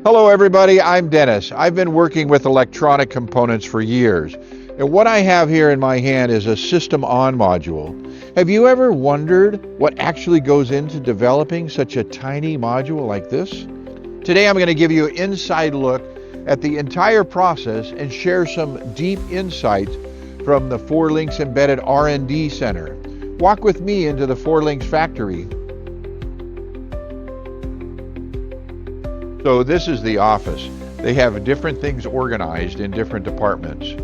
Hello everybody, I'm Dennis. I've been working with electronic components for years. And what I have here in my hand is a system on module. Have you ever wondered what actually goes into developing such a tiny module like this? Today I'm going to give you an inside look at the entire process and share some deep insights from the Forlinx Embedded R&D Center. Walk with me into the Forlinx factory. So this is the office. They have different things organized in different departments.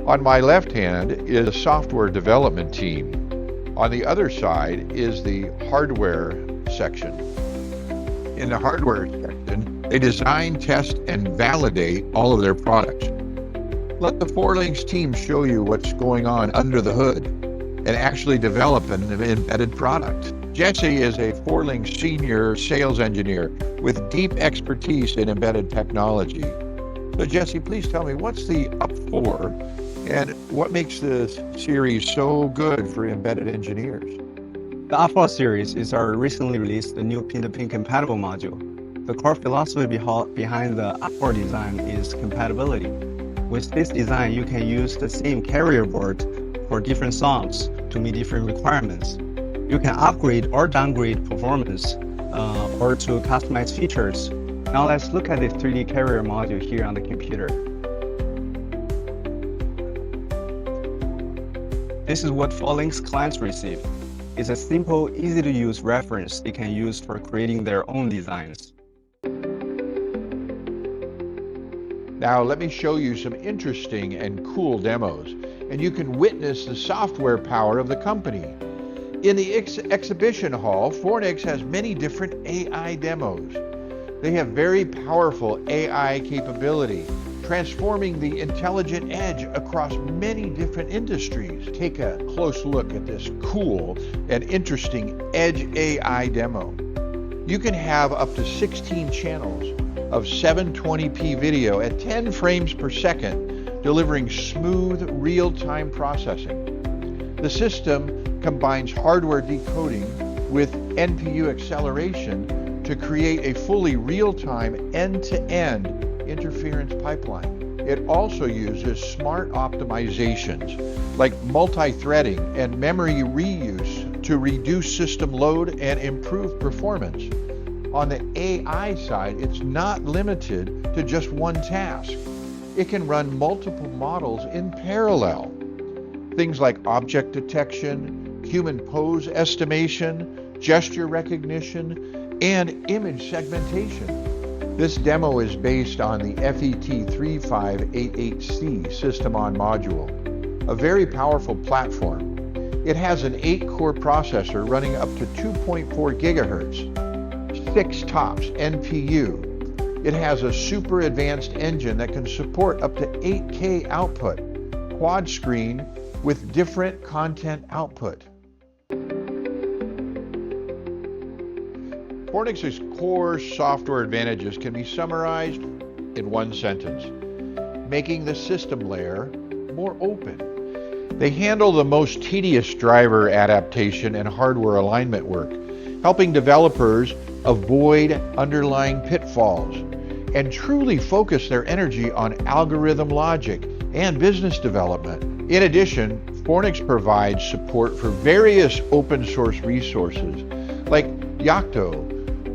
On my left hand is a software development team. On the other side is the hardware section. In the hardware section, they design, test, and validate all of their products. Let the Forlinx team show you what's going on under the hood and actually develop an embedded product. Jesse is a Forlinx senior sales engineer with deep expertise in embedded technology. So Jesse, please tell me, what's the UP4 and what makes this series so good for embedded engineers? The UP4 series is our recently released new pin-to-pin compatible module. The core philosophy behind the UP4 design is compatibility. With this design, you can use the same carrier board for different songs to meet different requirements. You can upgrade or downgrade performance or to customize features. Now let's look at the 3D carrier module here on the computer. This is what Forlinx clients receive. It's a simple, easy to use reference they can use for creating their own designs. Now let me show you some interesting and cool demos, and you can witness the software power of the company. In the exhibition hall, Forlinx has many different AI demos. They have very powerful AI capability, transforming the intelligent edge across many different industries. Take a close look at this cool and interesting Edge AI demo. You can have up to 16 channels of 720p video at 10 frames per second, delivering smooth real-time processing. The system combines hardware decoding with NPU acceleration to create a fully real-time end-to-end interference pipeline. It also uses smart optimizations like multi-threading and memory reuse to reduce system load and improve performance. On the AI side, it's not limited to just one task. It can run multiple models in parallel. Things like object detection, human pose estimation, gesture recognition, and image segmentation. This demo is based on the FET3588C system on module, a very powerful platform. It has an 8-core processor running up to 2.4 gigahertz, 6 TOPS NPU. It has a super advanced engine that can support up to 8K output, quad screen with different content output. Forlinx's core software advantages can be summarized in one sentence: making the system layer more open. They handle the most tedious driver adaptation and hardware alignment work, helping developers avoid underlying pitfalls and truly focus their energy on algorithm logic and business development. In addition, Forlinx provides support for various open source resources like Yocto,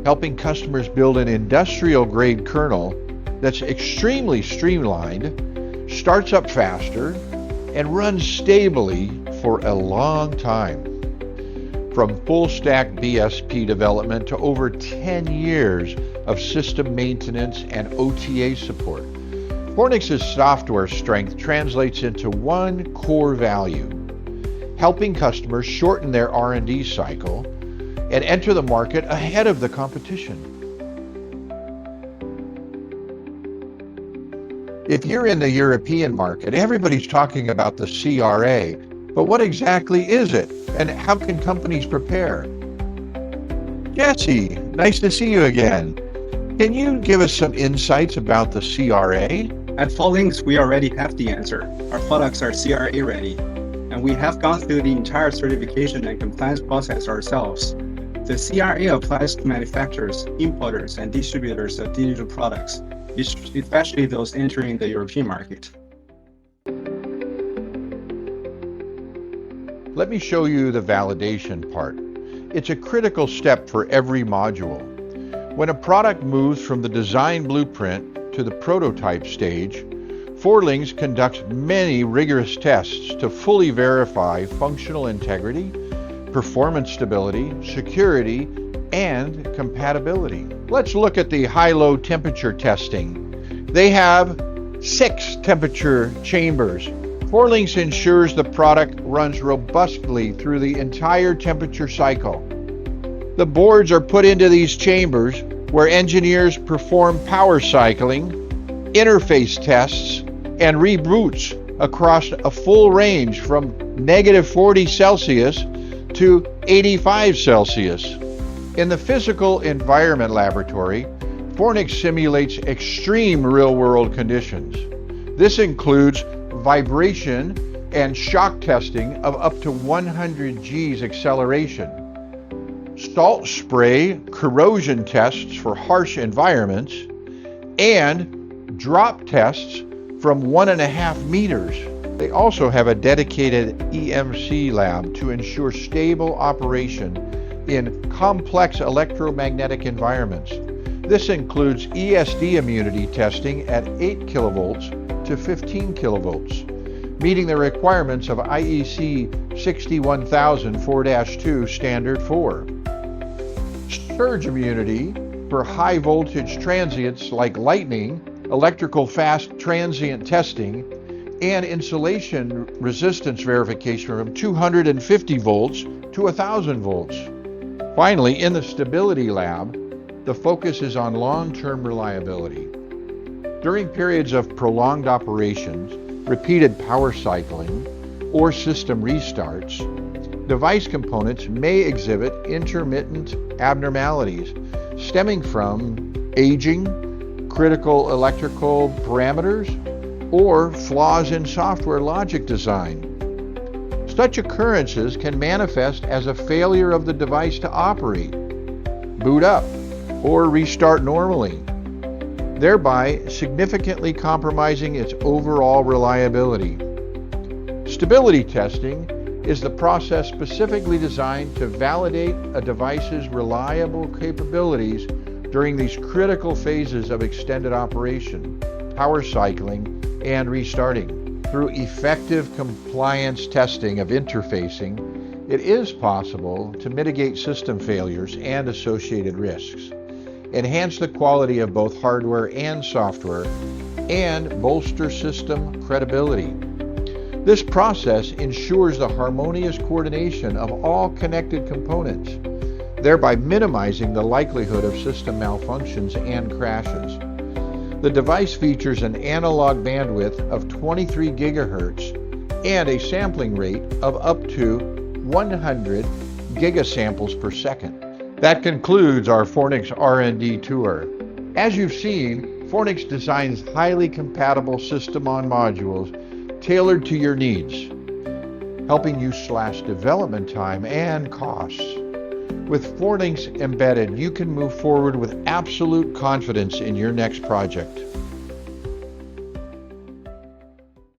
helping customers build an industrial grade kernel that's extremely streamlined, starts up faster, and runs stably for a long time. From full stack BSP development to over 10 years of system maintenance and OTA support, Forlinx's software strength translates into one core value: helping customers shorten their R&D cycle and enter the market ahead of the competition. If you're in the European market, everybody's talking about the CRA, but what exactly is it, and how can companies prepare? Jesse, nice to see you again. Can you give us some insights about the CRA? At Forlinx, we already have the answer. Our products are CRA-ready, and we have gone through the entire certification and compliance process ourselves. The CRA applies to manufacturers, importers, and distributors of digital products. especially those entering the European market. Let me show you the validation part. It's a critical step for every module. When a product moves from the design blueprint to the prototype stage, Forlinx conducts many rigorous tests to fully verify functional integrity, performance stability, security, and compatibility. Let's look at the high-low temperature testing. They have 6 temperature chambers. Forlinx ensures the product runs robustly through the entire temperature cycle. The boards are put into these chambers where engineers perform power cycling, interface tests, and reboots across a full range from -40 Celsius to 85 Celsius. In the physical environment laboratory, Forlinx simulates extreme real-world conditions. This includes vibration and shock testing of up to 100 G's acceleration, salt spray corrosion tests for harsh environments, and drop tests from 1.5 meters. They also have a dedicated EMC lab to ensure stable operation in complex electromagnetic environments. This includes ESD immunity testing at 8 kilovolts to 15 kilovolts, meeting the requirements of IEC 61004-2 Standard 4. Surge immunity for high voltage transients like lightning, electrical fast transient testing, and insulation resistance verification from 250 volts to 1,000 volts. Finally, in the stability lab, the focus is on long-term reliability. During periods of prolonged operations, repeated power cycling, or system restarts, device components may exhibit intermittent abnormalities stemming from aging, critical electrical parameters, or flaws in software logic design. Such occurrences can manifest as a failure of the device to operate, boot up, or restart normally, thereby significantly compromising its overall reliability. Stability testing is the process specifically designed to validate a device's reliable capabilities during these critical phases of extended operation, power cycling, and restarting. Through effective compliance testing of interfacing, it is possible to mitigate system failures and associated risks, enhance the quality of both hardware and software, and bolster system credibility. This process ensures the harmonious coordination of all connected components, thereby minimizing the likelihood of system malfunctions and crashes. The device features an analog bandwidth of 23 gigahertz and a sampling rate of up to 100 gigasamples per second. That concludes our Forlinx R&D tour. As you've seen, Forlinx designs highly compatible system-on-modules tailored to your needs, helping you slash development time and costs. With Forlinx Embedded, you can move forward with absolute confidence in your next project.